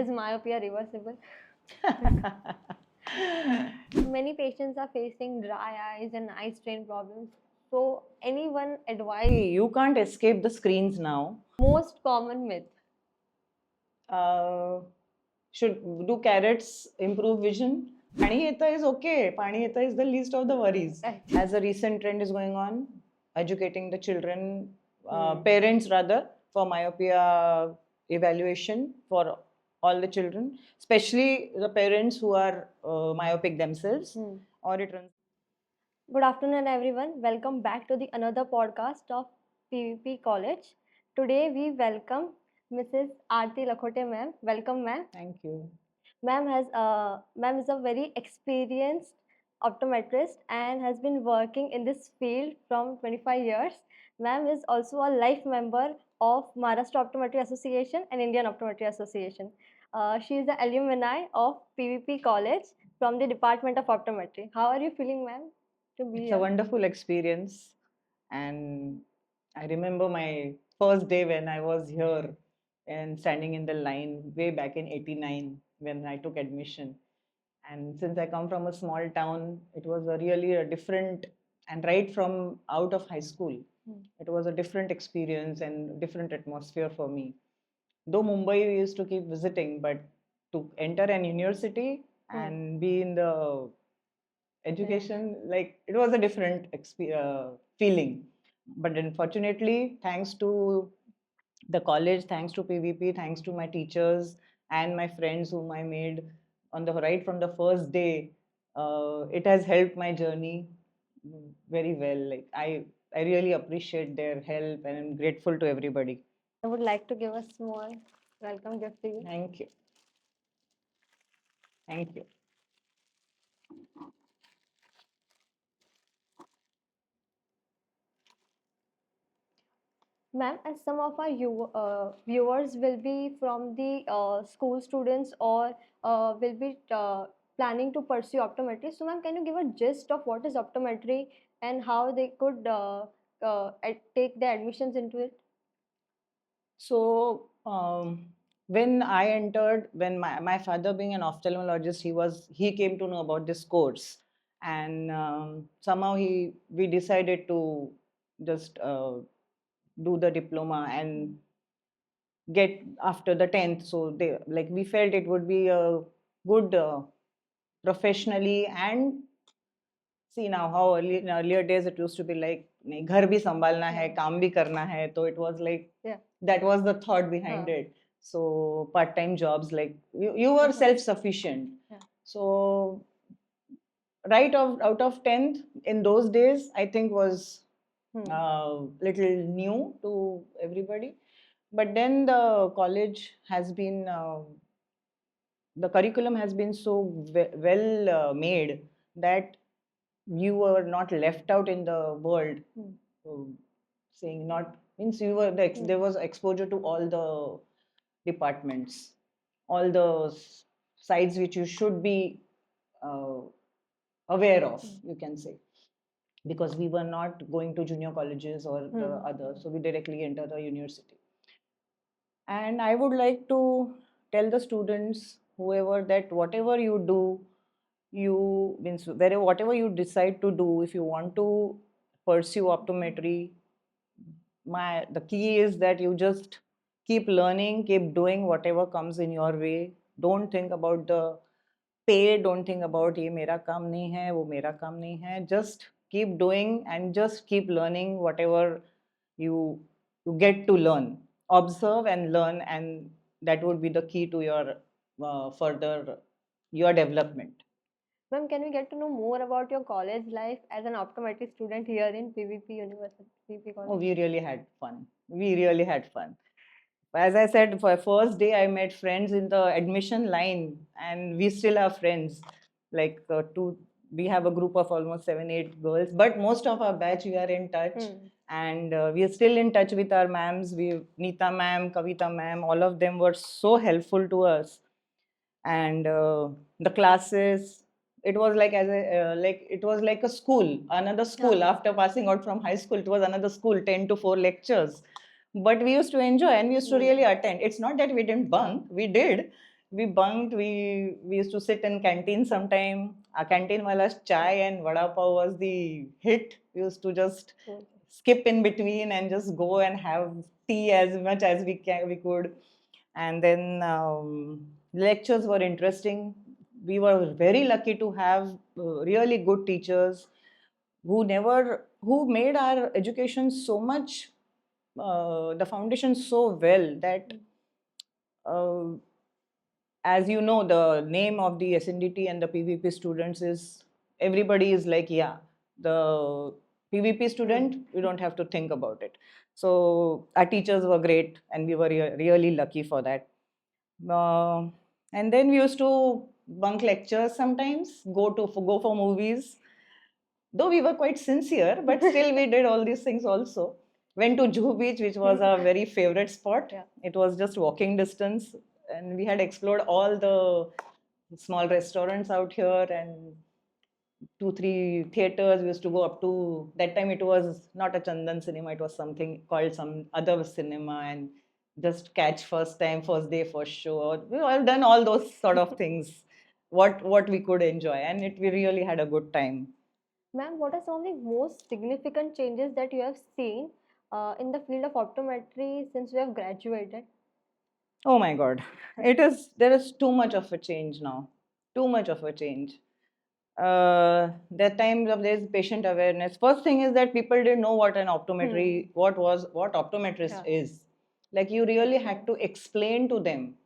Is myopia reversible? Many patients are facing dry eyes and eye strain problems. So, anyone advise? You can't escape the screens now. Most common myth. Should do carrots improve vision? Pani Heta is okay. Pani Heta is the least of the worries. As a recent trend is going on, educating the children, parents rather, for myopia evaluation for all the children, especially the parents who are myopic themselves. Or it runs. Good afternoon, everyone. Welcome back to the another podcast of PVP College. Today we welcome Mrs.Arti Lakhote Mam. Welcome, ma'am. Thank you. Ma'am is a very experienced optometrist and has been working in this field from 25 years. Ma'am is also a life member of Maharashtra Optometry Association and Indian Optometry Association. She is the alumni of PVP College from the Department of Optometry. How are you feeling, ma'am? It's a wonderful experience, and I remember my first day when I was here and standing in the line way back in '89 when I took admission. And since I come from a small town, it was really a different, and right from out of high school, it was a different experience and different atmosphere for me. Though Mumbai we used to keep visiting, but to enter an university and be in the education, like it was a different feeling. But unfortunately, thanks to the college, thanks to PVP, thanks to my teachers and my friends whom I made on the right from the first day, it has helped my journey very well. Like I really appreciate their help and I'm grateful to everybody. I would like to give a small welcome gift to you. Thank you. Thank you. Ma'am, as some of our viewers will be from the school students or will be planning to pursue optometry. So, ma'am, can you give a gist of what is optometry and how they could take their admissions into it? So when I entered, when my father being an ophthalmologist, he came to know about this course, and somehow we decided to just do the diploma and get after the 10th. So we felt it would be a good professionally, and see now how in earlier days it used to be like नहीं घर भी संभालना है काम भी करना है, तो it was like that was the thought behind it. So part-time jobs, like you were self-sufficient. So right out of 10th in those days, I think was little new to everybody. But then the college has been the curriculum has been so well made that you were not left out in the world. Saying not means you were there was exposure to all the departments, all the sides which you should be aware of, you can say, because we were not going to junior colleges or the others, so we directly enter the university. And I would like to tell the students, whoever, that whatever you do, you means whatever you decide to do, if you want to pursue optometry, the key is that you just keep learning, keep doing whatever comes in your way. Don't think about the pay, don't think about ye mera kaam nahi hai, wo mera kaam nahi hai. Just keep doing and just keep learning whatever you get to learn. Observe and learn, and that would be the key to your further your development. Ma'am, can we get to know more about your college life as an optometry student here in PVP University? PVP College? Oh, we really had fun. We really had fun. As I said, for first day, I met friends in the admission line, and we still are friends. Like we have a group of almost 7-8 girls, but most of our batch we are in touch, and we are still in touch with our ma'ams. Neeta ma'am, Kavita ma'am, all of them were so helpful to us, and the classes. It was like it was like a school, another school. After passing out from high school, it was another school, 10 to 4 lectures. But we used to enjoy and we used to really attend. It's not that we didn't bunk, we did, We bunked. We used to sit in canteen sometime. Our canteen wala's chai and vada pav was the hit. We used to just skip in between and just go and have tea as much as we could. And then lectures were interesting. We were very lucky to have really good teachers who made our education so much the foundation so well that uh, as you know, the name of the SNDT and the PVP students is everybody is like, yeah, the PVP student, we don't have to think about it. So our teachers were great, and we were really lucky for that. Uh, and then we used to bunk lectures sometimes, go for movies. Though we were quite sincere, but still we did all these things also. Went to Juhu Beach, which was our very favorite spot. Yeah. It was just walking distance, and we had explored all the small restaurants out here and 2, 3 theaters. We used to go up to that time. It was not a Chandan cinema; it was something called some other cinema, and just catch first day, first show. We all done all those sort of things. What we could enjoy, and we really had a good time. Ma'am, what are some of the most significant changes that you have seen in the field of optometry since you have graduated? Oh my God. There is too much of a change now. Too much of a change. That time there's patient awareness. First thing is that people didn't know what an optometry, what optometrist is. Like you really had to explain to them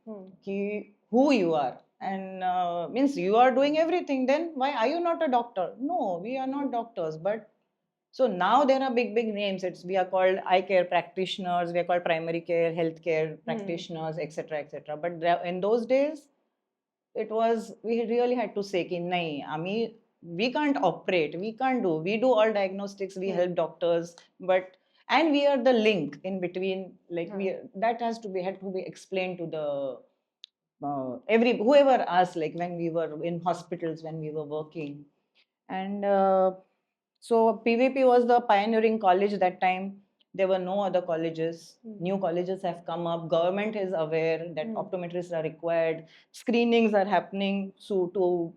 who you are. And means you are doing everything. Then why are you not a doctor? No, we are not doctors. But so now there are big names. We are called eye care practitioners. We are called primary care, healthcare practitioners, etc., etc. But in those days, it was we really had to say कि नहीं, we can't operate, we do all diagnostics, we help doctors, but and we are the link in between. Like that had to be explained to the every whoever asked, like when we were in hospitals, when we were working. And so PVP was the pioneering college that time. There were no other colleges. New colleges have come up. Government is aware that optometrists are required. Screenings are happening so to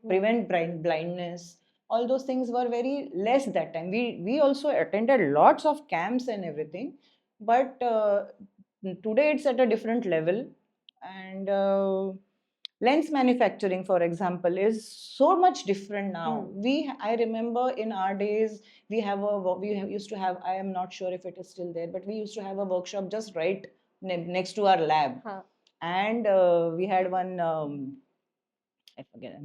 prevent blindness. All those things were very less that time. We also attended lots of camps and everything, but today it's at a different level. And lens manufacturing, for example, is so much different now. I remember in our days used to have, I am not sure if it is still there, but we used to have a workshop just right next to our lab. And we had one I'm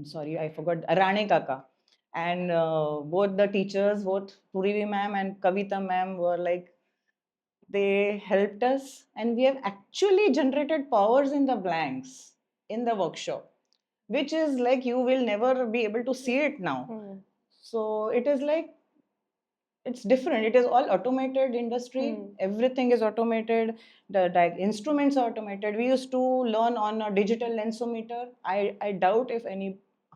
sorry, I forgot, Rane Kaka. And both the teachers, both Purivi ma'am and Kavita ma'am, were like, they helped us, and we have actually generated powers in the blanks in the workshop, which is like you will never be able to see it now. So it is like it's different. It is all automated industry. Everything is automated. The instruments are automated. We used to learn on a digital lensometer. I doubt if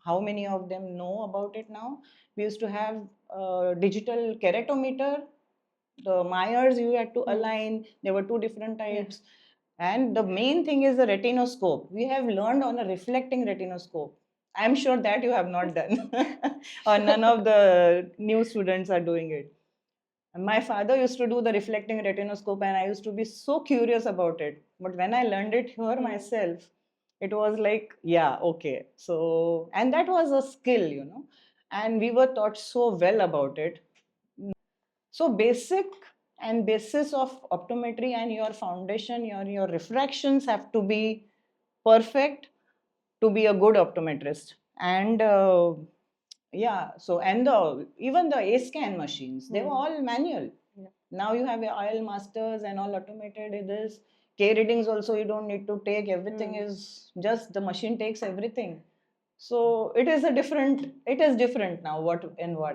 how many of them know about it now. We used to have a digital keratometer. The Myers you had to align. There were two different types. And the main thing is the retinoscope. We have learned on a reflecting retinoscope. I'm sure that you have not done, or none of the new students are doing it. And my father used to do the reflecting retinoscope, and I used to be so curious about it. But when I learned it here myself, it was like, yeah, okay. So, and that was a skill. And we were taught so well about it. So basic and basis of optometry and your foundation, your refractions have to be perfect to be a good optometrist. And yeah, so and even the A scan machines, they were all manual. Now you have oil masters and all automated. It is K readings also you don't need to take. Everything is just the machine takes everything. So it is different now,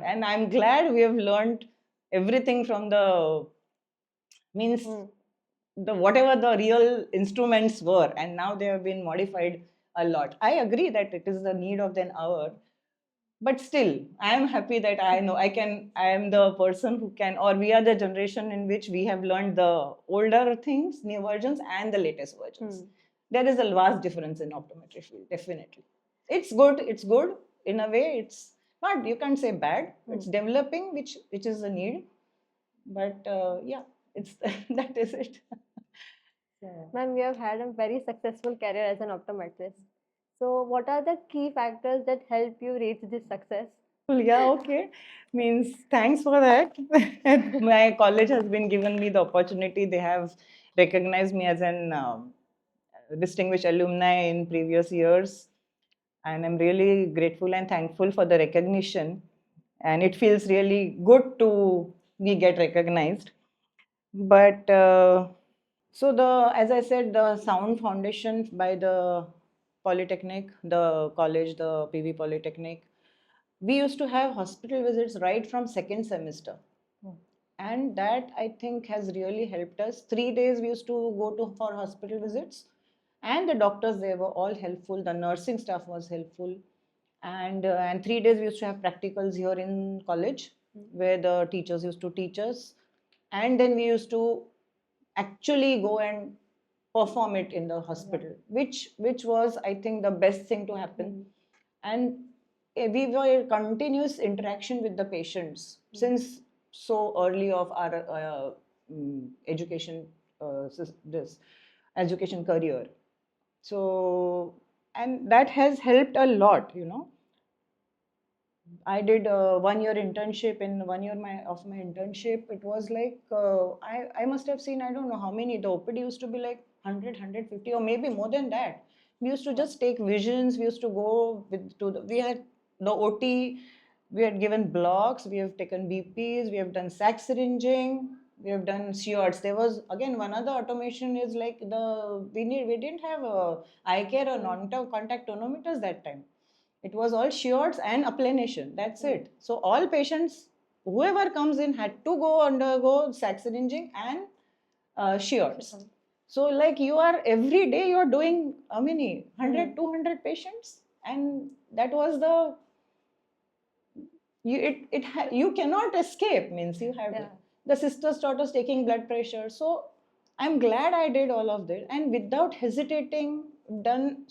and I'm glad we have learned everything from the means the whatever the real instruments were, and now they have been modified a lot. I agree that it is the need of the hour, but still I am happy that I know I am the person who can, or we are the generation in which we have learned the older things, new versions and the latest versions. there is a vast difference in optometry field, definitely. It's good in a way. It's not, you can't say bad. It's developing, which is a need. But yeah, it's that is it. Ma'am, you have had a very successful career as an optometrist. So, what are the key factors that help you reach this success? Yeah, okay. Means thanks for that. My college has been given me the opportunity. They have recognized me as an distinguished alumni in previous years, and I'm really grateful and thankful for the recognition. And it feels really good to we get recognized. But so as I said, the sound foundation by the Polytechnic, the college, the P V Polytechnic, we used to have hospital visits right from second semester. And that I think has really helped us. 3 days we used to go to for hospital visits, and the doctors, they were all helpful. The nursing staff was helpful, and 3 days we used to have practicals here in college, where the teachers used to teach us, and then we used to actually go and perform it in the hospital, which was, I think, the best thing to happen. And we were in continuous interaction with the patients since so early of our education, this education career. So, and that has helped a lot, you know. I did a 1 year internship. In 1 year of my internship, it was like I must have seen, I don't know how many. The OPD used to be like 100, 150, or maybe more than that. We used to just take visions. We used to go we had the OT. We had given blocks. We have taken BPs. We have done sac syringing. We have done shorts. There was again one other automation is like we didn't have eye care or non-contact tonometers that time. It was all shorts and applanation. That's it. So all patients, whoever comes in, had to go undergo sac syringing and shorts. So like you are every day you are doing how many 100, 200 patients, and that was the you cannot escape. Means you have to. The sisters taught us taking blood pressure. So I'm glad I did all of that, and without hesitating, done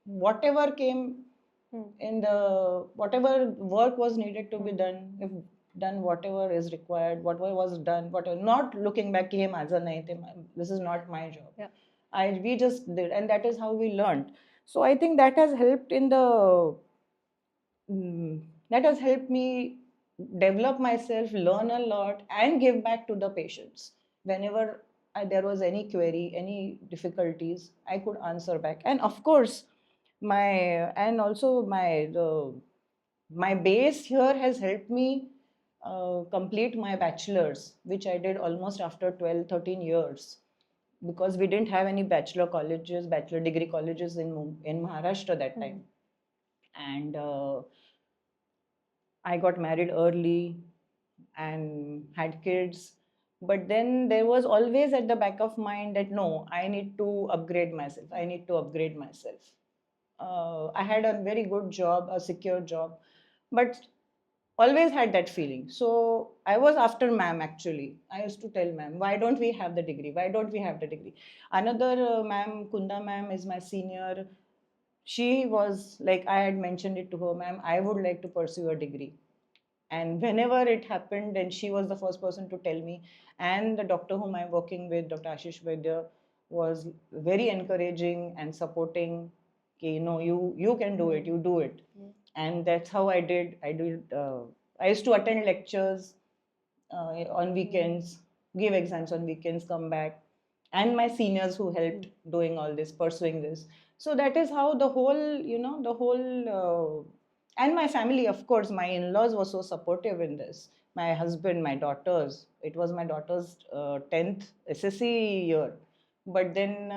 whatever came in the whatever work was needed to be done. If done whatever is required, whatever was done, whatever, not looking back, "Hey, माझं नाही ते, this is not my job." We just did, and that is how we learned. So I think that has helped in the that has helped me develop myself, learn a lot, and give back to the patients. Whenever there was any query, any difficulties, I could answer back. And of course, my base here has helped me complete my bachelor's, which I did almost after 12, 13 years, because we didn't have any bachelor degree colleges in Maharashtra that time. And I got married early and had kids. But then there was always at the back of mind that no, I need to upgrade myself. I need to upgrade myself. I had a very good job, a secure job, but always had that feeling. So I was after ma'am actually. I used to tell ma'am, why don't we have the degree? Why don't we have the degree? Another ma'am, Kunda ma'am, is my senior. She was like, I had mentioned it to her, ma'am, I would like to pursue a degree. And whenever it happened, and she was the first person to tell me, and the doctor whom I'm working with, Dr. Ashish Vaidya, was very encouraging and supporting. Okay, you can do it, you do it. And that's how I did. I used to attend lectures on weekends, give exams on weekends, come back, and my seniors who helped doing all this, pursuing this. So that is how the whole, and my family, of course, my in-laws were so supportive in this. My husband, my daughters. It was my daughter's 10th SSC year. But then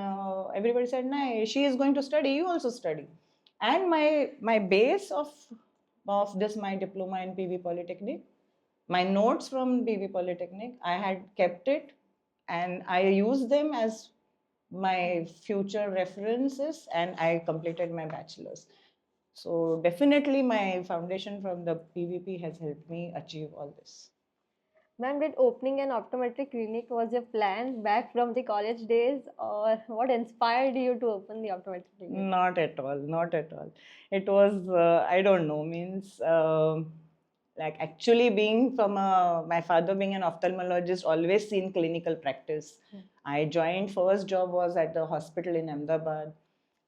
everybody said, "No, she is going to study. You also study." And my base of this my diploma in PV Polytechnic, my notes from PV Polytechnic, I had kept it, and I used them as my future references, and I completed my bachelor's. So definitely my foundation from the PVP has helped me achieve all this. Ma'am, did opening an optometry clinic was your plan back from the college days, or what inspired you to open the optometry clinic? Not at all, not at all. It was, I don't know, means like actually being from my father being an ophthalmologist, always seen clinical practice. I joined, first job was at the hospital in Ahmedabad,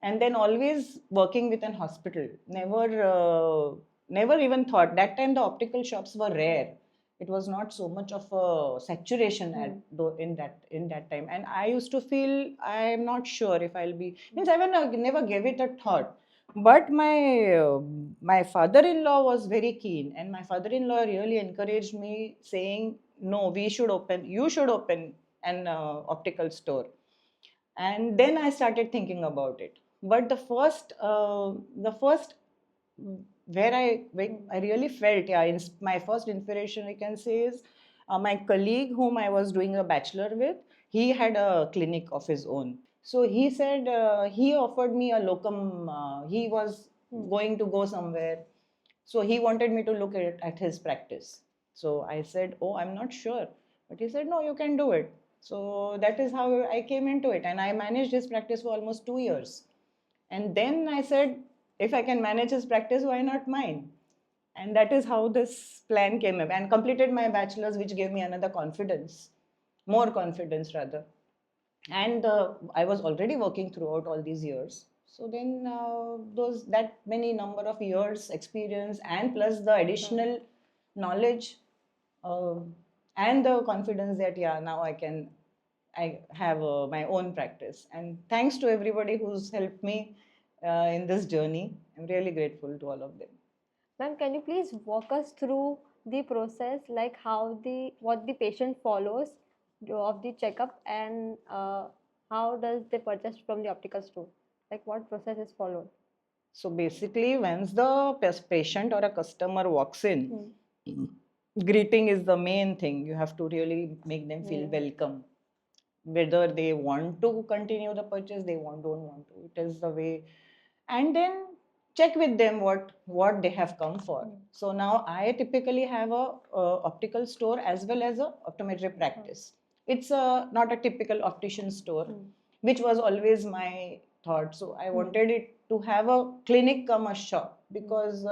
and then always working with an hospital. Never even thought. That time the optical shops were rare. It was not so much of a saturation in that time, and I used to feel I am not sure if I'll be means I never gave it a thought. But my father-in-law was very keen, and my father-in-law really encouraged me, saying, "No, you should open an optical store." And then I started thinking about it. But the first where I really felt, yeah, my first inspiration I can say is my colleague whom I was doing a bachelor with. He had a clinic of his own. So he said he offered me a locum. He was going to go somewhere, so he wanted me to look at his practice. So I said, "Oh, I'm not sure." But he said, "No, you can do it." So that is how I came into it. And I managed his practice for almost 2 years. And then I said, if I can manage his practice, why not mine? And that is how this plan came up. And completed my bachelor's, which gave me another confidence, more confidence rather. And I was already working throughout all these years. So then those that many number of years experience, and plus the additional knowledge, uh, and the confidence that, yeah, now I have my own practice. And thanks to everybody who's helped me in this journey. I'm really grateful to all of them. Ma'am, can you please walk us through the process, like what the patient follows of the checkup, and how does they purchase from the optical store? Like what process is followed? So basically, once the patient or a customer walks in, greeting is the main thing. You have to really make them feel welcome. Whether they want to continue the purchase, don't want to. It is the way. And then check with them what they have come for. So now I typically have a optical store as well as a optometry practice. It's not a typical optician store, which was always my thought. So I wanted it to have a clinic come a shop, because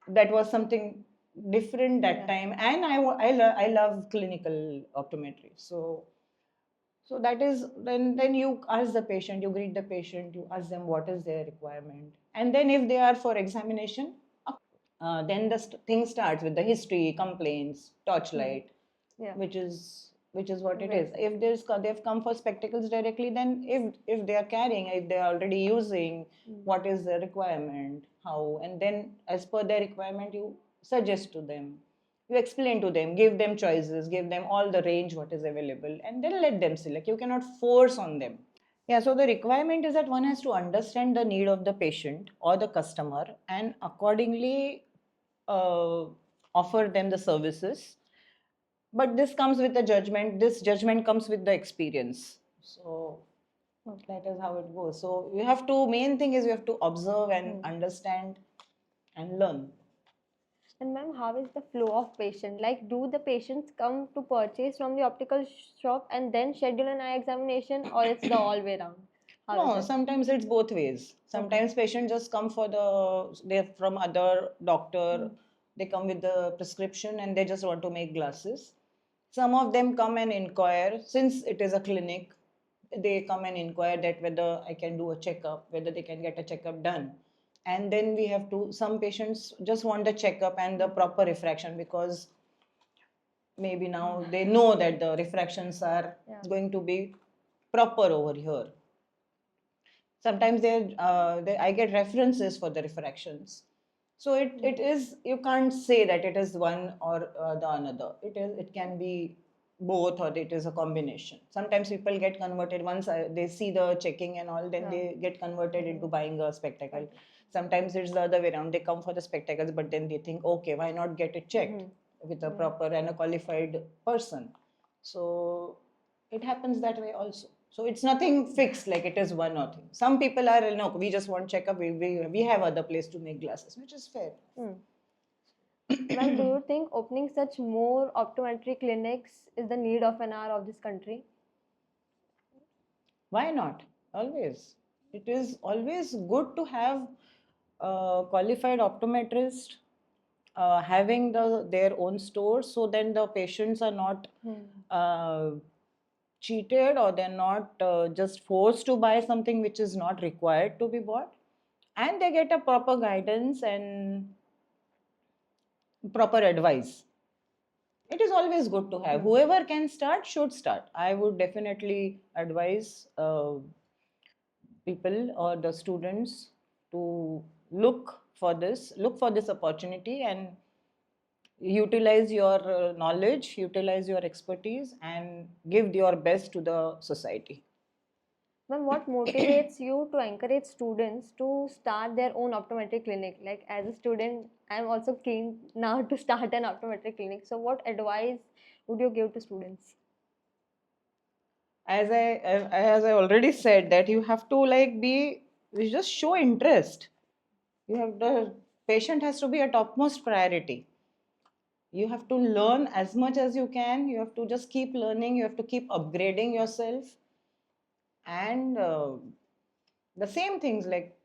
that was something different that time. And I love clinical optometry. So that is, then you ask the patient, you greet the patient, you ask them what is their requirement, and then if they are for examination, then the thing starts with the history, complaints, torchlight, which is what it is. If they've come for spectacles directly, then if they are carrying, if they are already using, what is the requirement, how, and then as per their requirement, you suggest to them, you explain to them, give them choices, give them all the range what is available, and then let them select. You cannot force on them. Yeah, so the requirement is that one has to understand the need of the patient or the customer, and accordingly uh, offer them the services. But this comes with a judgment. This judgment comes with the experience. So that is how it goes. So you have to, main thing is you have to observe and understand and learn. And ma'am, how is the flow of patient? Like, do the patients come to purchase from the optical shop and then schedule an eye examination, or it's the all way round? How No, is it? sometimes it's both ways. Sometimes patients just come they're from other doctor, they come with the prescription and they just want to make glasses. Some of them come and inquire, since it is a clinic, they come and inquire that whether I can do a checkup, whether they can get a checkup done. And then we have to, some patients just want the checkup and the proper refraction, because maybe now they know that the refractions are going to be proper over here. Sometimes I get references for the refractions. So it is, you can't say that it is one or the another. It can be both, or it is a combination. Sometimes people get converted once they see the checking and all, then they get converted into buying a spectacle. Sometimes it's the other way around. They come for the spectacles, but then they think, okay, why not get it checked with a proper and a qualified person? So it happens that way also. So it's nothing fixed, like it is one or thing. Some people are, no, we just want checkup. We have other place to make glasses, which is fair. Ma'am, do you think opening such more optometry clinics is the need of an hour of this country? Why not? Always. It is always good to have qualified optometrist having their own stores, so then the patients are not uh, cheated, or they're not just forced to buy something which is not required to be bought, and they get a proper guidance and proper advice. It is always good to have. Whoever can start should start. I would definitely advise people or the students to look for this opportunity, and utilize your knowledge, utilize your expertise, and give your best to the society. Ma'am, what motivates you to encourage students to start their own optometry clinic? Like as a student, I'm also keen now to start an optometry clinic. So what advice would you give to students? As I already said, that you have to like be, you just show interest. You have the patient has to be a topmost priority. You have to learn as much as you can. You have to just keep learning. You have to keep upgrading yourself, and the same things, like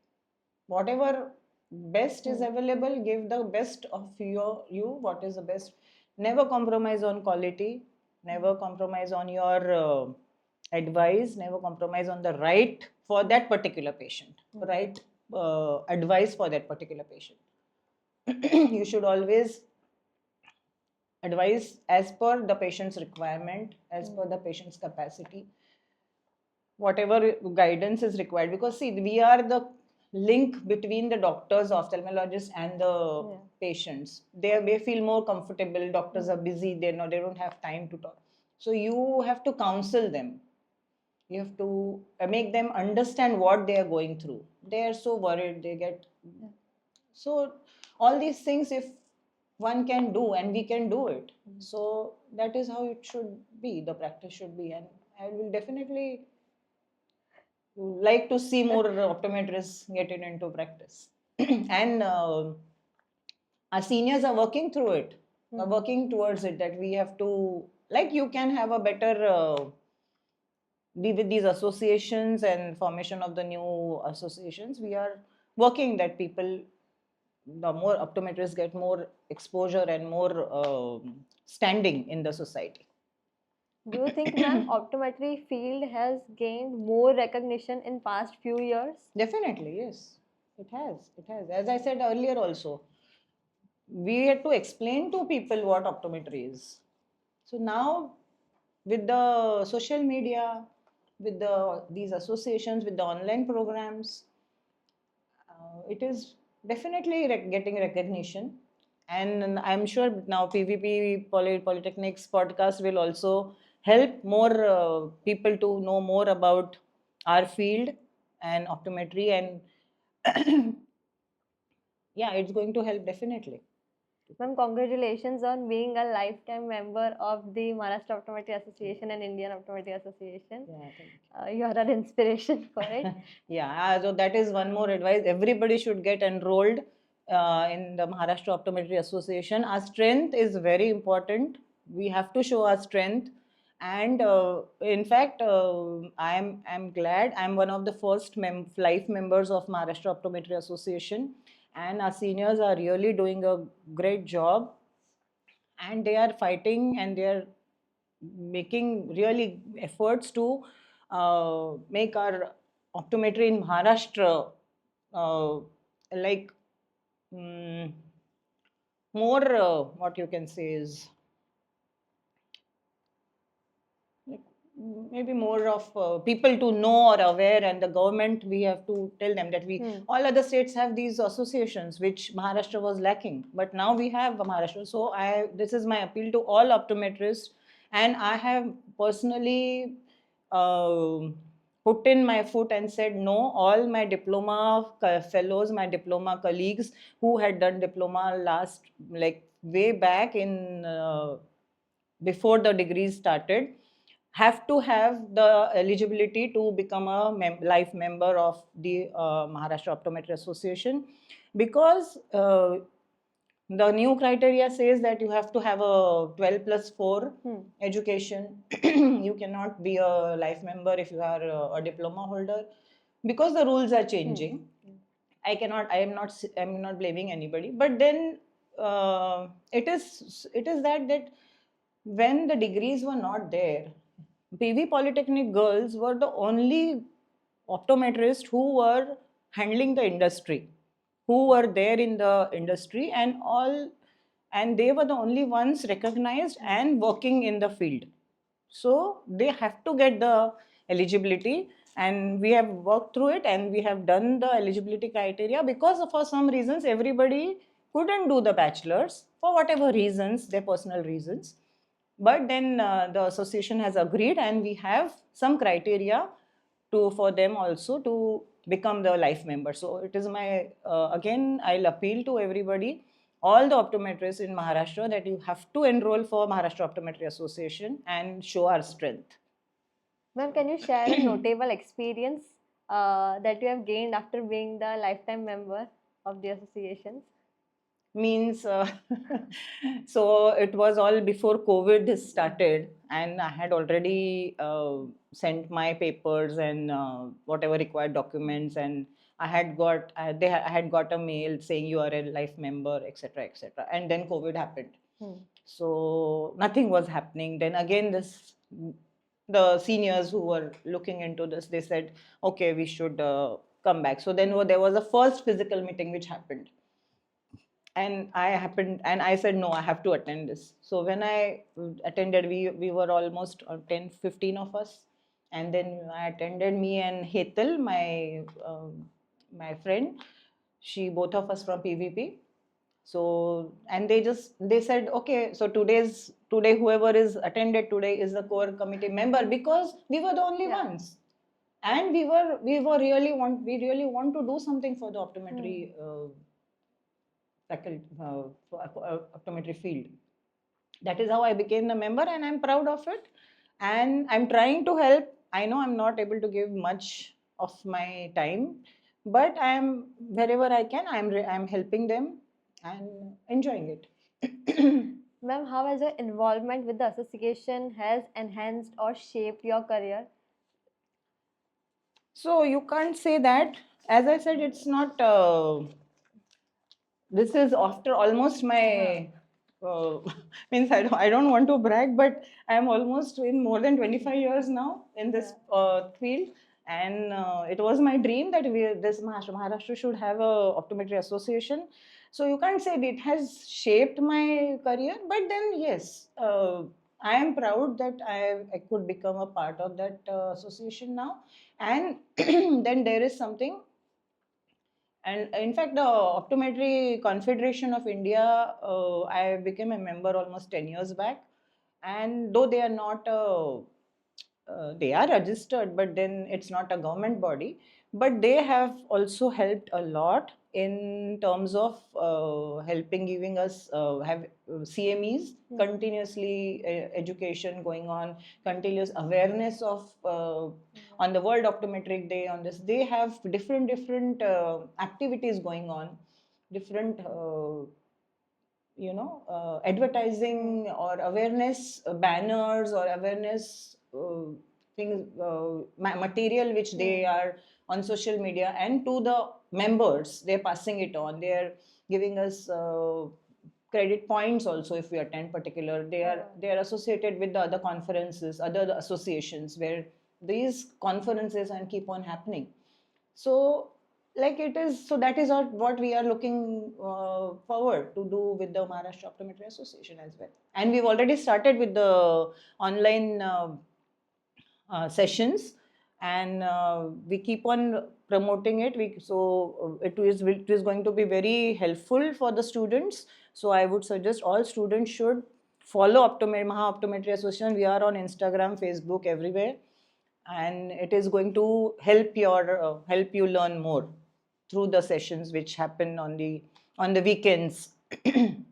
whatever best is available, give the best of you what is the best. Never compromise on quality, never compromise on your advice, never compromise on the right for that particular patient, right advice for that particular patient. You should always advise as per the patient's requirement, as per the patient's capacity, whatever guidance is required. Because see, we are the link between the doctors, ophthalmologists, and the patients. They feel more comfortable. Doctors are busy, they don't have time to talk, so you have to counsel them. You have to make them understand what they are going through. They are so worried, they get so all these things, if one can do, and we can do it, so that is how it should be, the practice should be. And I will definitely like to see more optometrists get it into practice. And our seniors are working through it, are working towards it, that we have to, like, you can have a better with these associations and formation of the new associations. We are working that people, the more optometrists get more exposure and more standing in the society. Do you think, ma'am, optometry field has gained more recognition in past few years? Definitely, yes. It has. It has. As I said earlier also, we had to explain to people what optometry is. So now, with the social media, with these associations, with the online programs, it is definitely getting recognition. And I'm sure now PVP Polytechnic's podcast will also help more people to know more about our field and optometry. And yeah, it's going to help definitely. Ma'am, congratulations on being a lifetime member of the Maharashtra Optometry Association and Indian Optometry Association. Yeah, thank You are an inspiration for it. Yeah, so that is one more advice. Everybody should get enrolled in the Maharashtra Optometry Association. Our strength is very important. We have to show our strength. And in fact, I'm glad I'm one of the first life members of Maharashtra Optometry Association, and our seniors are really doing a great job, and they are fighting, and they are making really efforts to make our optometry in Maharashtra uh, like more what you can say is like, maybe more of people to know or aware, and the government, we have to tell them that we all other states have these associations which Maharashtra was lacking, but now we have Maharashtra. So this is my appeal to all optometrists, and I have personally put in my foot and said no. All my diploma fellows, my diploma colleagues who had done diploma last, like way back in before the degrees started, have to have the eligibility to become a life member of the Maharashtra Optometry Association, because The new criteria says that you have to have a 12 plus 4 education. You cannot be a life member if you are a diploma holder, because the rules are changing. I'm not blaming anybody, but then it is that when the degrees were not there, PV Polytechnic girls were the only optometrists who were handling the industry, who were there in the industry, and they were the only ones recognized and working in the field. So they have to get the eligibility, and we have worked through it, and we have done the eligibility criteria, because for some reasons everybody couldn't do the bachelor's for whatever reasons, their personal reasons. But then the association has agreed, and we have some criteria for them also to become the life member. So it is my again, I'll appeal to everybody, all the optometrists in Maharashtra, that you have to enroll for Maharashtra Optometry Association and show our strength. Ma'am, can you share a notable experience that you have gained after being the lifetime member of the associations? Means so it was all before COVID started, and I had already sent my papers and whatever required documents, and I had got a mail saying you are a life member, etc., etc. And then COVID happened. So nothing was happening. Then again, the seniors who were looking into this, they said, okay, we should come back. So then there was a first physical meeting which happened, and I said, no, I have to attend this. So when I attended, we were almost 10 15 of us, and then I attended, me and Hetal, my friend, she, both of us from PVP. So, and they said, okay, so today whoever is attended today is the core committee member, because we were the only ones, and we really want to do something for the optometry faculty, optometry field. That is how I became a member, and I'm proud of it. And I'm trying to help. I know I'm not able to give much of my time, but I'm wherever I can, I'm helping them and enjoying it. Ma'am, how has your involvement with the association has enhanced or shaped your career? So you can't say that. As I said, it's not. This is after almost my means I don't want to brag, but I'm almost in more than 25 years now in this field, and it was my dream that this Maharashtra should have a optometry association. So you can't say it has shaped my career, but then yes, I am proud that I could become a part of that association now. And then there is something, and in fact, the Optometry Confederation of India, I became a member almost 10 years back. And though they are not, they are registered, but then it's not a government body. But they have also helped a lot in terms of helping, giving us have CMEs, continuously education going on, continuous awareness of on the World Optometric Day. On this, they have different activities going on, different advertising or awareness banners or awareness things, material which they are on social media, and to the members they're passing it on. They're giving us credit points also if we attend particular. They are associated with the other conferences, other associations, where these conferences and keep on happening. So like it is, so that is what we are looking forward to do with the Maharashtra Optometry Association as well. And we've already started with the online sessions, and we keep on promoting it. It is going to be very helpful for the students. So I would suggest all students should follow Maha Optometry Association. We are on Instagram, Facebook, everywhere, and it is going to help you learn more through the sessions which happen on the weekends. Ma'am,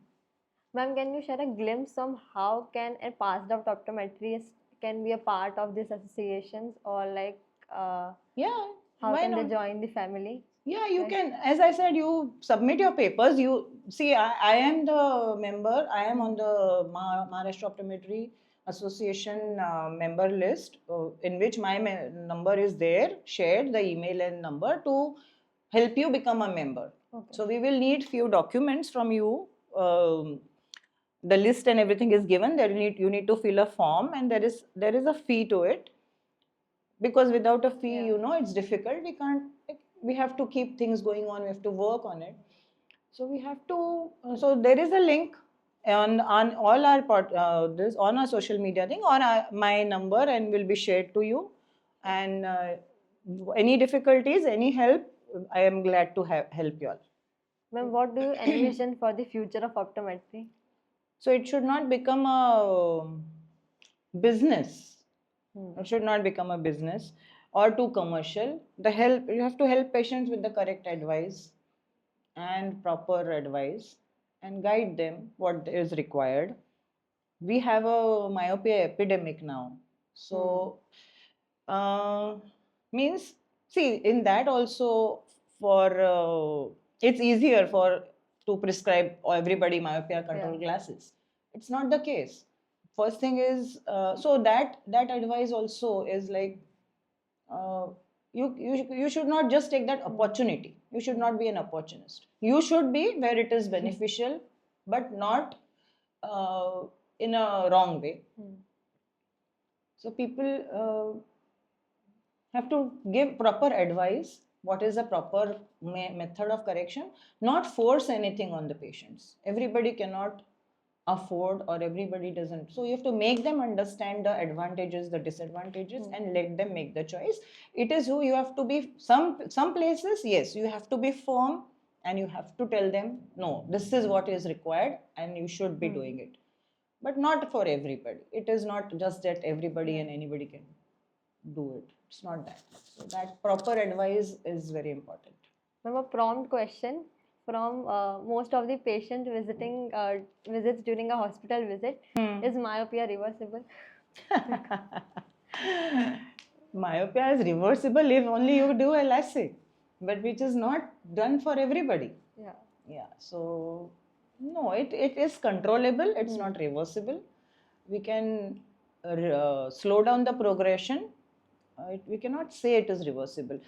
can you share a glimpse on how can a passed out optometrist can be a part of these associations, or like Yeah, How Why can not? they join the family? Yeah, you Right. can. As I said, you submit your papers. You see, I am the member. I am on the Maharashtra Optometry Association member list, in which my number is there, shared, the email and number to help you become a member. Okay. So we will need few documents from you. The list and everything is given. There you need to fill a form, and there is a fee to it, because without a fee, Yeah. it's difficult. We can't, we have to keep things going on, we have to work on it. So we have to, so there is a link on all our this on our social media thing, or my number, and will be shared to you. And any difficulties, any help, I am glad to help you all. Ma'am, what do you envision for the future of optometry? So it should not become a business. It should not become a business or too commercial. The help, you have to help patients with the correct advice and proper advice, and guide them what is required. We have a myopia epidemic now. So means, see, in that also, for it's easier for to prescribe everybody myopia control glasses. It's not the case. First thing is, so that advice also is like, uh, you should not just take that opportunity. You should not be an opportunist. You should be where it is beneficial, but not in a wrong way. So people have to give proper advice. What is the proper method of correction? Not force anything on the patients. Everybody cannot afford, or everybody doesn't. So you have to make them understand the advantages, the disadvantages, and let them make the choice. It is who you have to be. Some places, yes, you have to be firm, and you have to tell them, no, this is what is required, and you should be doing it. But not for everybody. It is not just that everybody and anybody can do it. It's not that. So that proper advice is very important. Ma'am, a prompt question from most of the patient visiting visits during a hospital visit. Is myopia reversible? Myopia is reversible if only you do a LASIK, but which is not done for everybody. Yeah. Yeah. So no, it is controllable. It's not reversible. We can slow down the progression. We cannot say it is reversible.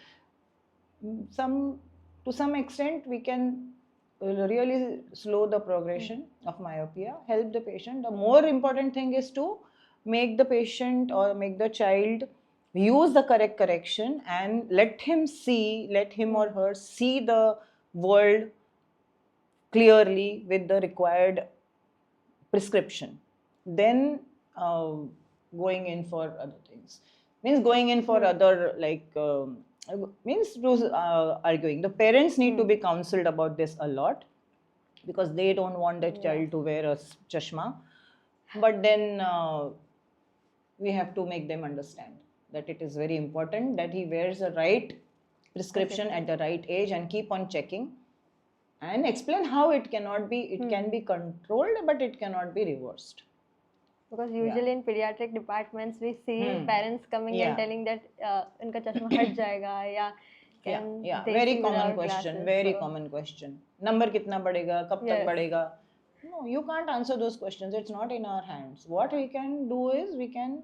Some, to some extent, we can really slow the progression of myopia, help the patient. The more important thing is to make the patient or make the child use the correct correction, and let him or her see the world clearly with the required prescription. Then going in for other things, means going in for other, like means to arguing. The parents need to be counseled about this a lot, because they don't want their child to wear a chashma. But then we have to make them understand that it is very important that he wears the right prescription at the right age, and keep on checking, and explain how it cannot be, it can be controlled, but it cannot be reversed. Because usually in pediatric departments we see parents coming and telling that इनका चश्मा हट जाएगा या can they very see common without question, glasses? very So, common question. Number कितना बढ़ेगा, कब तक बढ़ेगा? No, you can't answer those questions. It's not in our hands. What we can do is, we can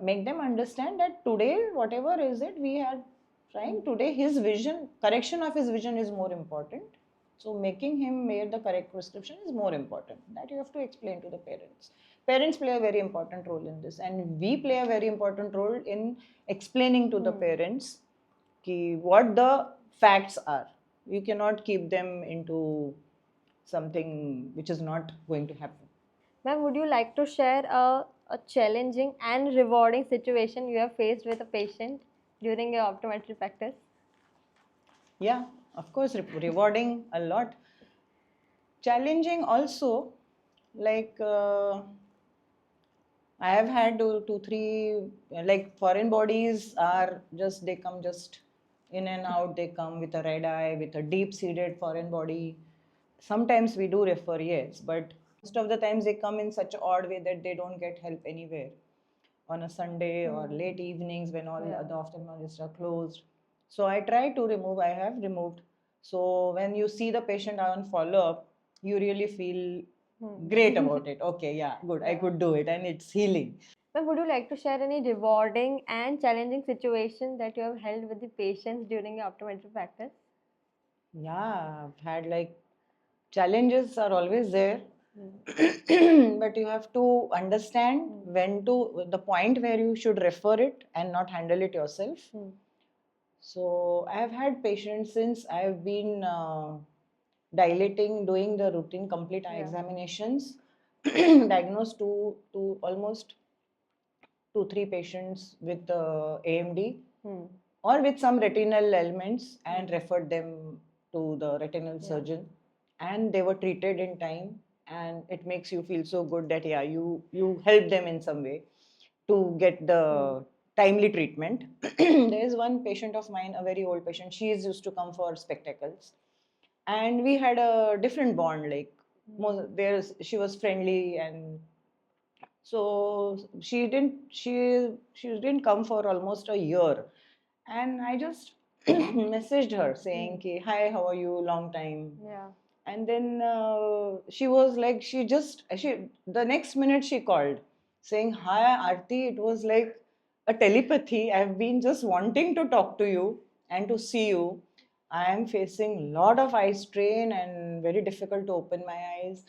make them understand that today, whatever is it, we are trying today, his vision, correction of his vision is more important. So making him wear the correct prescription is more important. That you have to explain to the parents. Parents play a very important role in this, and we play a very important role in explaining to the parents what the facts are. You cannot keep them into something which is not going to happen. ma'am, would you like to share a challenging and rewarding situation you have faced with a patient during your optometry practice? Yeah, of course, rewarding a lot. Challenging also, like I have had two, three, like foreign bodies are just, they come just in and out, they come with a red eye, with a deep seated foreign body. Sometimes we do refer, yes, but most of the times they come in such an odd way that they don't get help anywhere. on a Sunday or Hmm. late evenings when all Yeah. the ophthalmologists are closed. So I try to remove, I have removed. So when you see the patient on follow up, you really feel Hmm. great about it. Okay, yeah, good, I Yeah. could do it, and it's healing. Ma'am, would you like to share any rewarding and challenging situation that you have held with the patients during your optometry practice? Yeah, I've had like challenges are always there, Hmm. but you have to understand Hmm. when to the point where you should refer it and not handle it yourself. Hmm. So I have had patients since I have been dilating, doing the routine complete eye Yeah. examinations, diagnosed to almost 2 3 patients with AMD Hmm. or with some retinal elements, and Hmm. referred them to the retinal Yeah. surgeon, and they were treated in time, and it makes you feel so good that yeah, you help them in some way to get Hmm. the timely treatment. There is one patient of mine, a very old patient. She is used to come for spectacles, and we had a different bond. Like there's, she was friendly, and so she didn't come for almost a year, and I just messaged her saying, Hmm. "Okay, hi, how are you? Long time." Yeah. And then she was like, she the next minute she called saying, "Hi, Arti, it was like a telepathy. I've been just wanting to talk to you and to see you. I am facing a lot of eye strain and very difficult to open my eyes.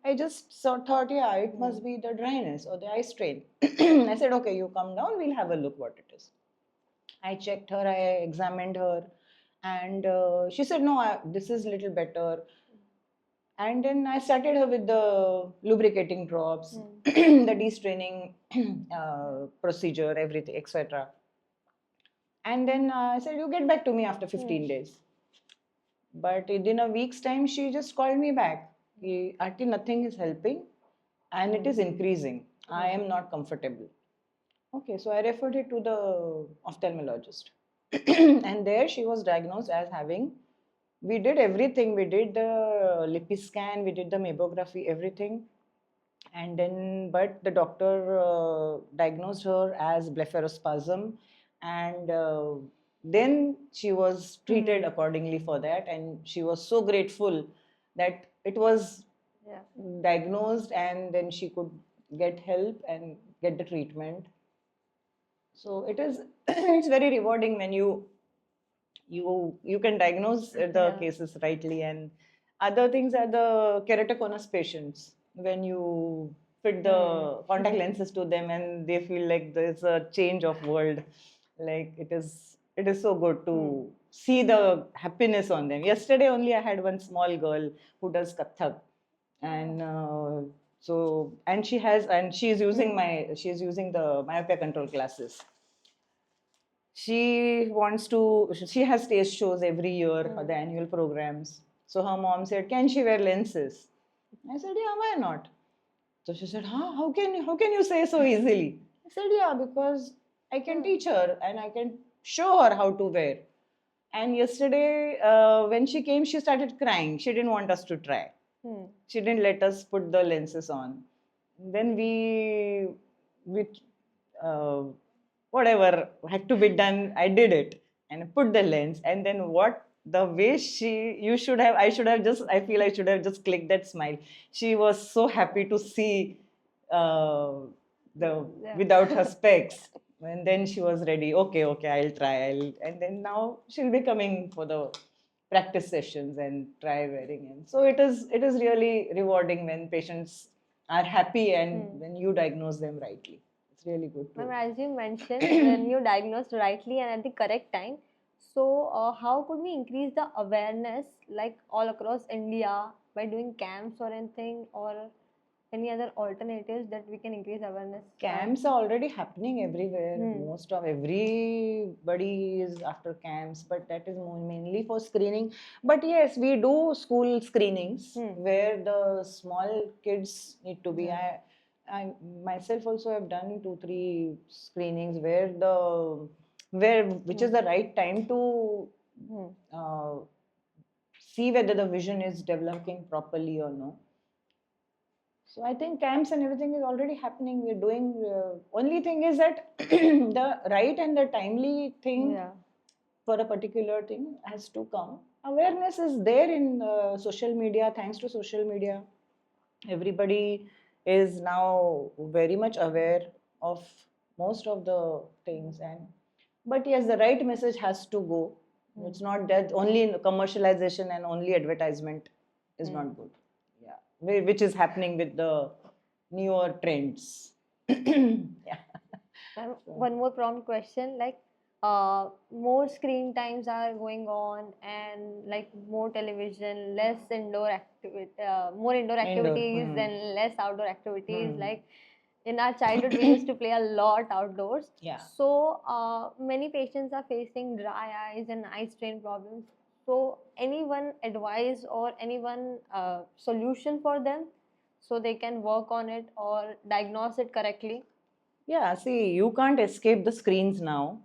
I just thought, yeah, it Hmm. must be the dryness or the eye strain." I said, "Okay, you come down, we'll have a look what it is." I checked her, I examined her, and she said, "No, this is little better." And then I started her with the lubricating drops, Hmm. the de-straining procedure, everything, etc. And then I said, "You get back to me after Hmm. 15 days." But within a week's time, she just called me back. "Auntie, nothing is helping, and it is increasing. I am not comfortable." Okay, so I referred her to the ophthalmologist. And there she was diagnosed as having, we did everything. We did the lipid scan, we did the mammography, everything. And then, but the doctor diagnosed her as blepharospasm. And then she was treated Hmm. accordingly for that. And she was so grateful that it was Yeah. diagnosed, and then she could get help and get the treatment. So it is, it's very rewarding when you can diagnose the Yeah. cases rightly. And other things are the keratoconus patients, when you fit Hmm. the contact lenses to them and they feel like there's a change of world. Like it is so good to Hmm. see the happiness on them. Yesterday only I had one small girl who does Kathak, and so, and she's using Hmm. she's using the myopia control classes. She has stage shows every year, Hmm. the annual programs. So her mom said, "Can she wear lenses?" I said, "Yeah, why not?" So she said, "Huh, how can you say so easily?" I said, "Yeah, because I can Hmm. teach her and I can show her how to wear." And yesterday, when she came, she started crying. She didn't want us to try. Hmm. She didn't let us put the lenses on. Then we uh, whatever had to be done, I did it and put the lens. And then what the way you should have, I feel I should have just clicked that smile. She was so happy to see uh, the Yeah. without her specs. And then she was ready. Okay, okay, I'll try. And then now she'll be coming for the practice sessions and try wearing in. So it is really rewarding when patients are happy and Hmm. when you diagnose them rightly. It's really good Ma'am, to. as you mentioned, when you diagnosed rightly and at the correct time, so how could we increase the awareness like all across India by doing camps or anything or any other alternatives that we can increase awareness? Camps are already happening everywhere. Hmm. Most of everybody is after camps, but that is mainly for screening. But yes, we do school screenings Hmm. where the small kids need to be. Yeah. I myself also have done 2 3 screenings where which is Hmm. the right time to Hmm. uh, see whether the vision is developing properly or no. So I think camps and everything is already happening. We're doing. Only thing is that the right and the timely thing Yeah. for a particular thing has to come. Awareness is there in social media. Thanks to social media, everybody is now very much aware of most of the things. And but yes, the right message has to go. It's not that only commercialization and only advertisement is not good. Yeah, which is happening with the newer trends. Yeah. Ma'am, one more prompt question, like more screen times are going on, and like more television, less indoor activity, more indoor Indoor. activities and less outdoor activities. Hmm. Like in our childhood, we used to play a lot outdoors. Yeah. So many patients are facing dry eyes and eye strain problems. So anyone advice or anyone solution for them, so they can work on it or diagnose it correctly? Yeah, see, you can't escape the screens now.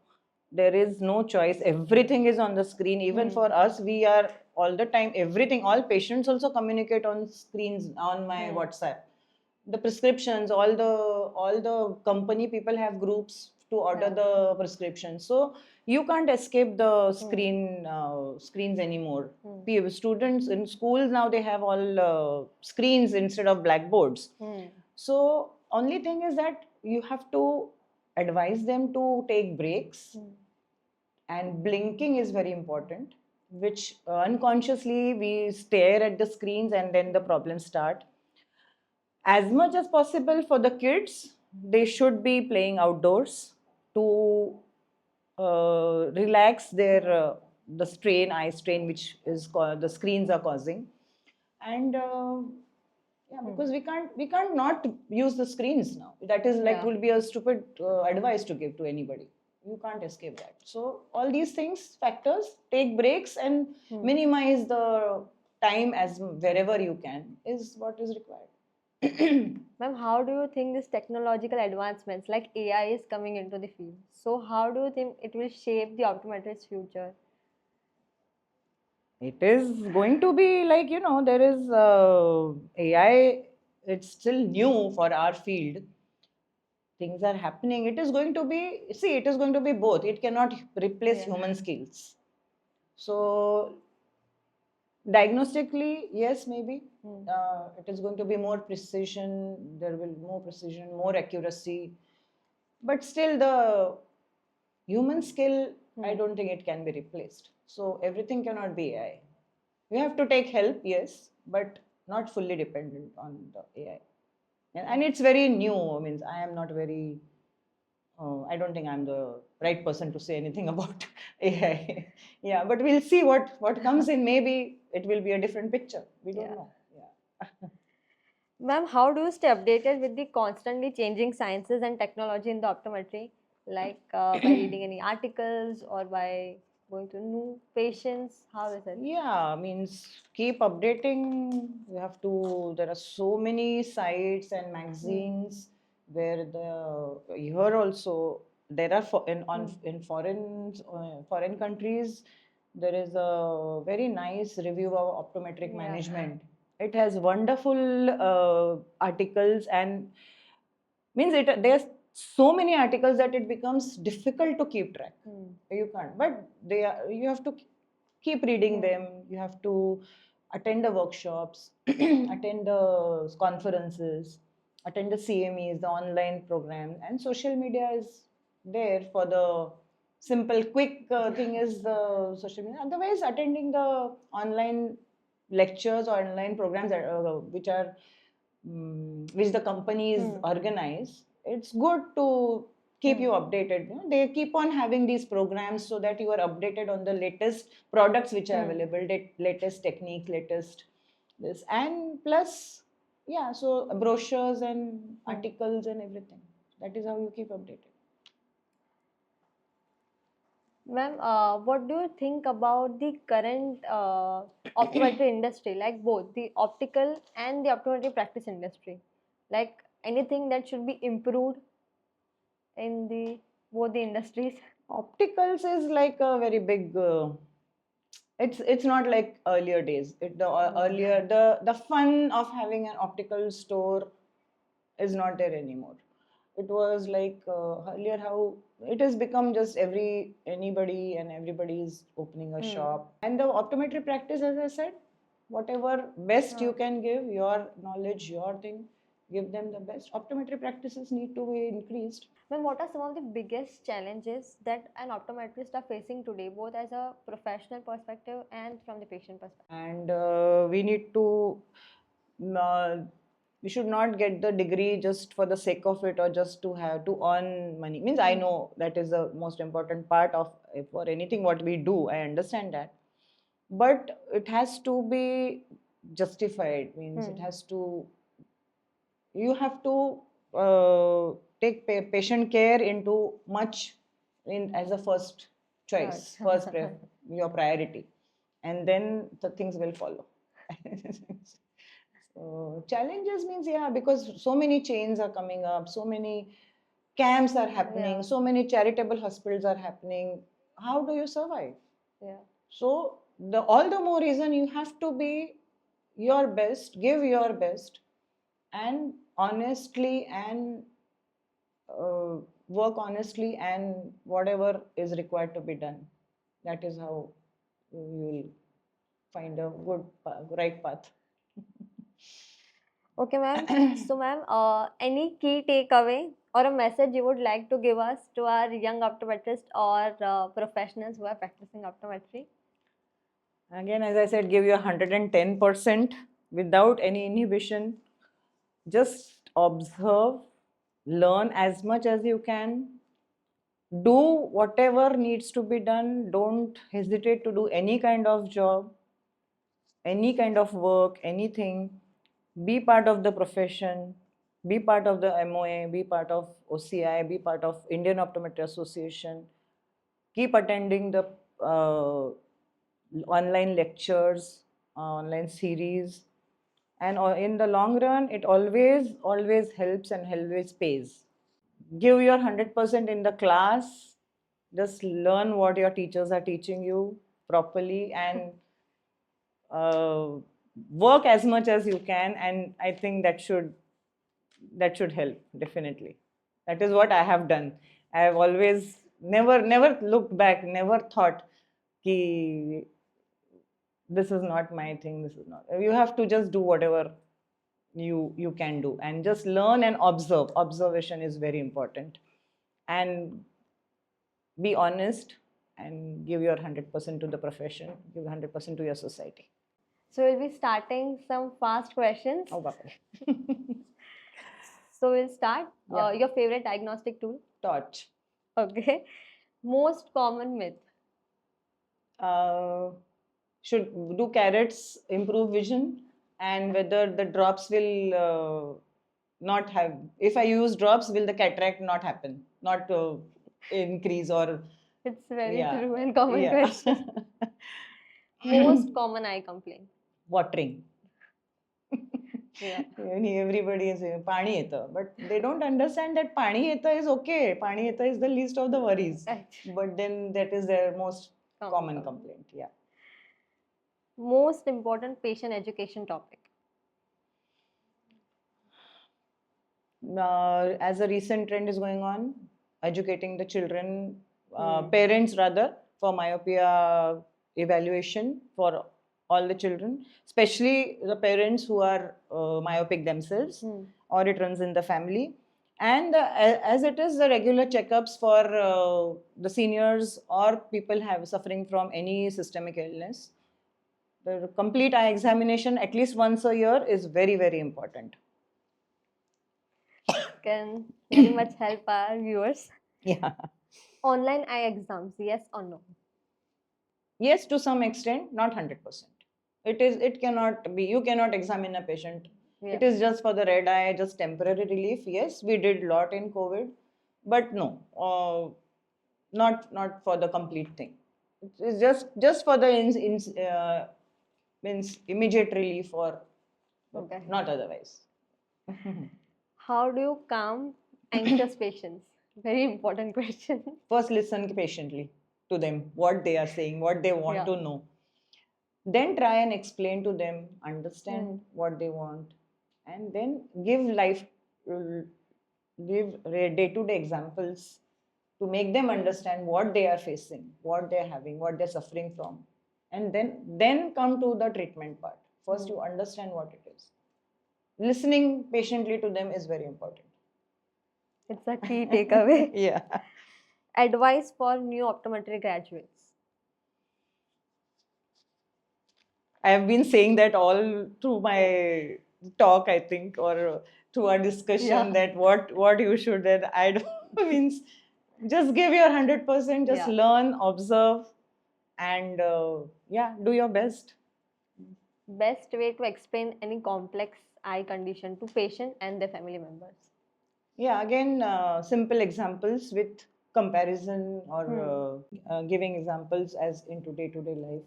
There is no choice. Everything is on the screen. Even for us, we are all the time, everything, all patients also communicate on screens on my WhatsApp. The prescriptions, all the company people have groups to order the prescription. So you can't escape the screens anymore. Students in schools now, they have all screens instead of blackboards. So only thing is that you have to advise them to take breaks, and blinking is very important, which unconsciously we stare at the screens and then the problems start. As much as possible for the kids, they should be playing outdoors to relax their the strain, eye strain, which is the screens are causing. And yeah, because we can't not use the screens now. That is like, will be a stupid advice to give to anybody. You can't escape that. So all these things, factors, take breaks and minimize the time as wherever you can is what is required. Ma'am, how do you think this technological advancements like AI is coming into the field? So how do you think it will shape the optometrist's future? It is going to be like, there is AI, it's still new for our field. Things are happening. It is going to be, see, it is going to be both. It cannot replace human skills. So, diagnostically, yes, maybe. It is going to be more precision, there will be more precision, more accuracy. But still, the human skill, I don't think it can be replaced. So, everything cannot be AI. We have to take help, yes, but not fully dependent on the AI. And it's very new. I mean, I am not very, I don't think I'm the right person to say anything about AI. Yeah, but we'll see what comes in. Maybe it will be a different picture. We don't know. Yeah. Ma'am, how do you stay updated with the constantly changing sciences and technology in the optometry? Like by reading any articles or by going to new patients? How is it? Yeah, means keep updating. You have to. There are so many sites and magazines where here also there are in foreign countries. There is a very nice review of optometric management. It has wonderful articles, and means there's so many articles that it becomes difficult to keep track. You can't, but you have to keep reading them. You have to attend the workshops, attend the conferences, attend the CMEs, the online program, and social media is there for the simple quick thing is the social media. Otherwise, attending the online lectures or online programs which the companies organize, it's good to keep you updated. They keep on having these programs so that you are updated on the latest products which are available, latest technique, latest this, and plus, yeah, so brochures and articles and everything. That is how you keep updated. Ma'am, what do you think about the current optometry industry, like both the optical and the optometry practice industry? Like anything that should be improved in the both the industries? Opticals is like a very big. It's not like earlier days. Earlier the fun of having an optical store is not there anymore. It was like earlier how it has become just anybody and everybody is opening a shop. And the optometry practice, as I said, whatever best you can give, your knowledge, your thing, give them the best. Optometry practices need to be increased. Ma'am, what are some of the biggest challenges that an optometrist are facing today, both as a professional perspective and from the patient perspective? And we need to we should not get the degree just for the sake of it or just to have to earn money. Means I know that is the most important part of for anything what we do. I understand that, but it has to be justified. Means it has to. You have to take patient care into much in as a first choice, your priority, and then the things will follow. So challenges means, yeah, because so many chains are coming up, so many camps are happening, so many charitable hospitals are happening. How do you survive? Yeah. So all the more reason you have to be your best, give your best, and honestly and work honestly, and whatever is required to be done. That is how you will find a good right path. Okay, ma'am. So, ma'am, any key takeaway or a message you would like to give us to our young optometrists or professionals who are practicing optometry? Again, as I said, give you 110% without any inhibition. Just observe, learn as much as you can, do whatever needs to be done. Don't hesitate to do any kind of job, any kind of work, anything. Be part of the profession, be part of the MOA, be part of OCI, be part of Indian Optometry Association. Keep attending the online lectures, online series, and in the long run, it always helps and always pays. Give your 100% in the class. Just learn what your teachers are teaching you properly, and work as much as you can. And I think that should help, definitely. That is what I have done. I have always never looked back, never thought ki this is not my thing, this is not. You have to just do whatever you can do, and just learn and observe. Observation is very important, and be honest, and give your 100% to the profession, give 100% to your society. So, we'll be starting some fast questions. Oh, Bapre. So, we'll start. Yeah. Your favorite diagnostic tool? Torch. Okay. Most common myth? Should do carrots improve vision, and whether the drops will not have, if I use drops, will the cataract not happen, not increase, or It's very yeah, true and common yeah. question. Most common eye complaint? Watering. Yeah. Everybody is saying pani yeta, but they don't understand that pani yeta is okay. Pani yeta is the least of the worries. But then that is their most common complaint. Yeah. Most important patient education topic? As a recent trend is going on, educating the children, parents rather, for myopia evaluation for all the children, especially the parents who are myopic themselves, or it runs in the family. And as it is, the regular checkups for the seniors or people suffering from any systemic illness. The complete eye examination at least once a year is very, very important. Can very much help our viewers. Yeah. Online eye exams, yes or no? Yes, to some extent, not 100%. It cannot be, you cannot examine a patient. Yeah. It is just for the red eye, just temporary relief. Yes, we did a lot in COVID, but no, not for the complete thing. It's just for the means immediate relief, or Okay. not otherwise. How do you calm anxious patients? Very important question. First, listen patiently to them, what they are saying, what they want to know. Then try and explain to them, understand what they want, and then give life give day-to-day examples to make them understand what they are facing, what they're having, what they're suffering from, and then come to the treatment part. First, you understand what it is. Listening patiently to them is very important. It's a key takeaway. Yeah. Advice for new optometry graduates. I have been saying that all through my talk, I think, or through our discussion, Yeah. that what you should, that I don't means just give your 100%, just Yeah. learn, observe, and yeah, do your best. Best way to explain any complex eye condition to patient and their family members. Yeah, again, simple examples with comparison, or giving examples as into day-to-day life,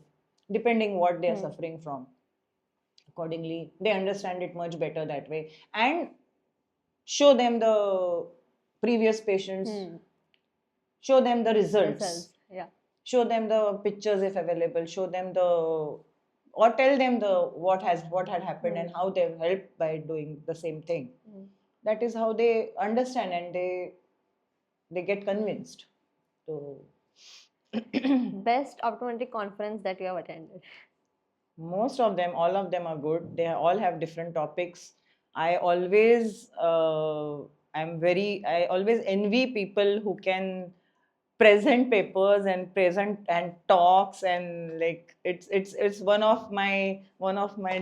depending what they are suffering from. Accordingly, they understand it much better that way, and show them the previous patients, show them the results, Yeah. show them the pictures if available, show them the, or tell them the what had happened and how they've helped by doing the same thing. That is how they understand, and they get convinced. So Best optometry conference that you have attended. most of them, all of them are good. They all have different topics. I always I always envy people who can present papers and present and talks, and like it's one of my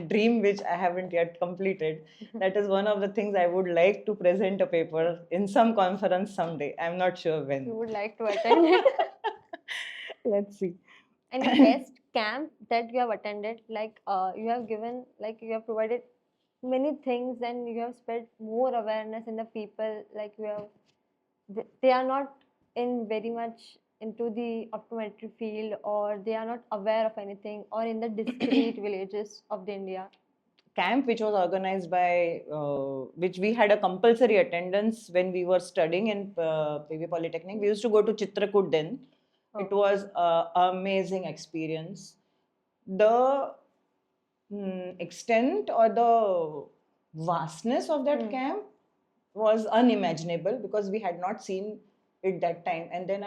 dream which I haven't yet completed. That is one of the things I would like to present a paper in some conference someday. I'm not sure when. You would like to attend it. Let's see. Any best camp that you have attended, like you have given, like you have provided many things and you have spread more awareness in the people, like you have, they are not in very much into the optometry field, or they are not aware of anything, or in the discrete villages of the India. Camp which was organized by which we had a compulsory attendance when we were studying in P V Polytechnic. We used to go to Chitrakoot then. It was an amazing experience. The extent or the vastness of that camp was unimaginable, because we had not seen it that time. And then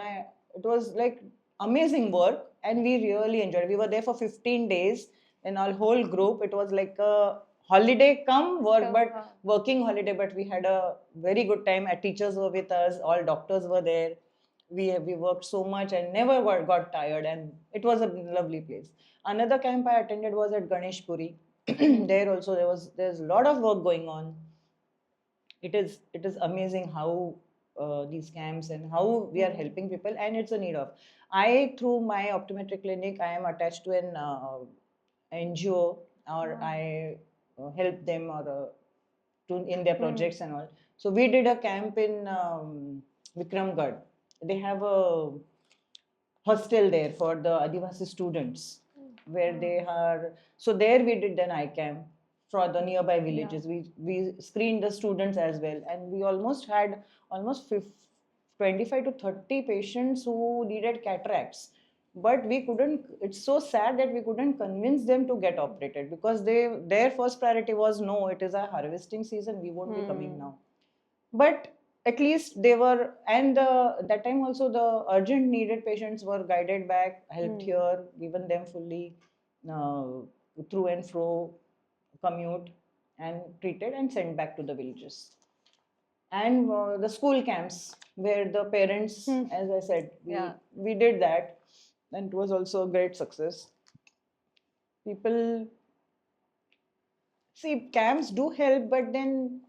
it was like amazing work, and we really enjoyed it. We were there for 15 days in our whole group. It was like a holiday come work, but working holiday, but we had a very good time. Our teachers were with us, all doctors were there. We worked so much and never got tired, and it was a lovely place. Another camp I attended was at Ganesh Puri. There also there's a lot of work going on. It is amazing how these camps and how we are helping people, and it's a need of. I, through my optometry clinic, I am attached to an NGO, or I help them, or in their projects and all. So we did a camp in Vikramgarh. They have a hostel there for the Adivasi students, where they are. So there we did an eye camp for the nearby villages. We screened the students as well, and we almost had almost 25 to 30 patients who needed cataracts. But we couldn't. It's so sad that we couldn't convince them to get operated, because their first priority was, no, it is a harvesting season. We won't be coming now. But at least they were, and that time also the urgent needed patients were guided back, helped here, given them fully uh, through and fro commute, and treated and sent back to the villages. And the school camps where the parents, as I said, we did that, and it was also a great success. People, see, camps do help, but then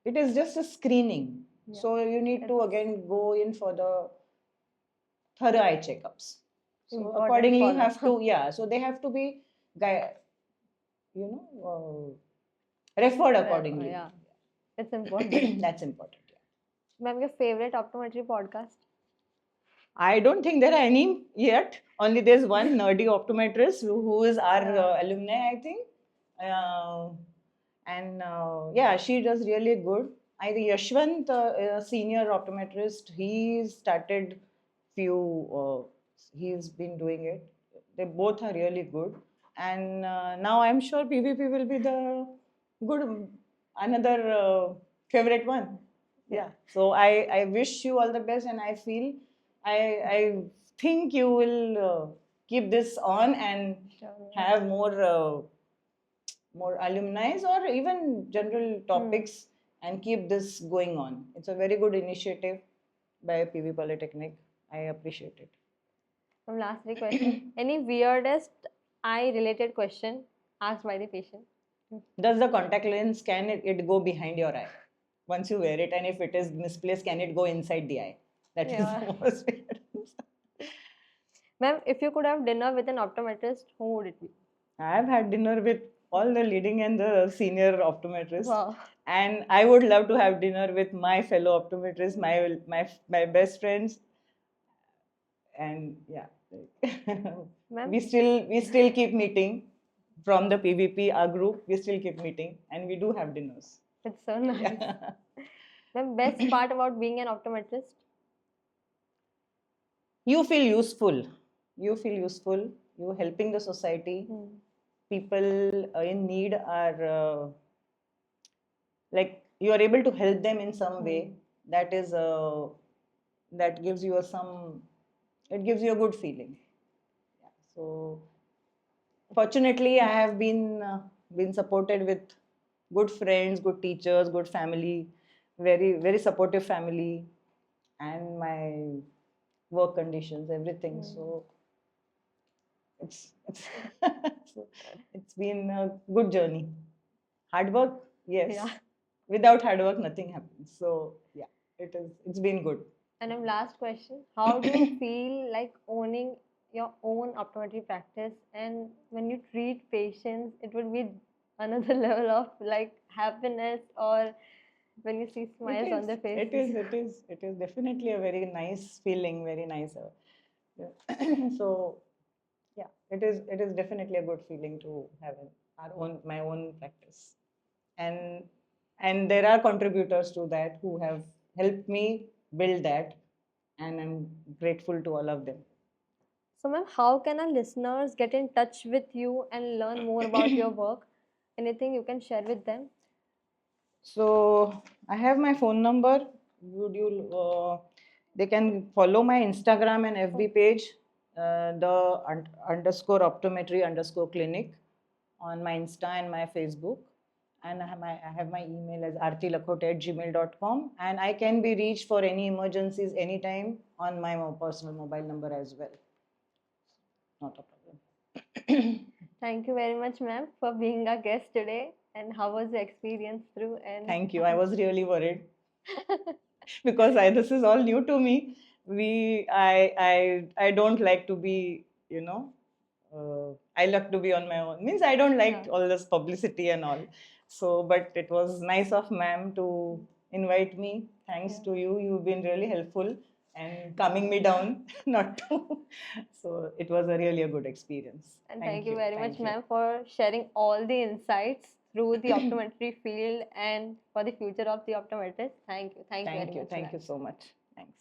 it is just a screening. So you need to again go in for the thorough eye checkups. So accordingly, you have to, so they have to be, referred accordingly. Yeah, it's important. That's important. Ma'am, your favorite optometry podcast? I don't think there are any yet. Only there's one nerdy optometrist who is our alumni, I think. And yeah, she does really good. I think Yashwant, a senior optometrist, he started few. He's been doing it. They both are really good. And now I'm sure PVP will be the good another favorite one. Yeah. So I wish you all the best, and I feel I think you will keep this on and Sure. have more alumni or even general topics and keep this going on. It's a very good initiative by PV Polytechnic. I appreciate it. From last three question, any weirdest eye related question asked by the patient? Does the contact lens it go behind your eye once you wear it, and if it is misplaced, can it go inside the eye? That is Yeah. the most weird. Ma'am, if you could have dinner with an optometrist, who would it be? I have had dinner with all the leading and the senior optometrists. Wow. And I would love to have dinner with my fellow optometrists, my best friends, and yeah, Ma'am? we still keep meeting from the PVP, our group. We still keep meeting, and we do have dinners. It's so nice. Yeah. Ma'am, best part about being an optometrist? You feel useful. You feel useful. You helping the society. People in need are like you are able to help them in some way. That is that gives you it gives you a good feeling. Yeah. So fortunately, I have been supported with good friends, good teachers, good family, very very supportive family, and my work conditions, everything. So it's so it's been a good journey. Hard work, yes. Yeah. Without hard work, nothing happens. So yeah, it's been good. And then last question, how do you feel like owning your own optometry practice, and when you treat patients, it would be another level of like happiness, or when you see smiles on their faces? It is definitely a very nice feeling, very nice. Yeah. So yeah, it is definitely a good feeling to have my own practice, and there are contributors to that who have helped me build that, and I'm grateful to all of them. So, ma'am, how can our listeners get in touch with you and learn more about your work? Anything you can share with them? So I have my phone number. Would you? They can follow my Instagram and FB page, underscore optometry underscore clinic on my Insta and my Facebook. And I have my email as artilakhote@gmail.com. And I can be reached for any emergencies anytime on my personal mobile number as well. Not a problem. Thank you very much, ma'am, for being our guest today. And how was the experience through? And Thank you. I was really worried because this is all new to me. I don't like to be, I like to be on my own. Means I don't like all this publicity and all. So, but it was nice of ma'am to invite me. Thanks to you. You've been really helpful and calming me down, not to. So it was really a good experience. And thank you very much, ma'am, for sharing all the insights through the optometry field and for the future of the optometrist. Thank you. Thank you very much. Thank you so much. Thanks.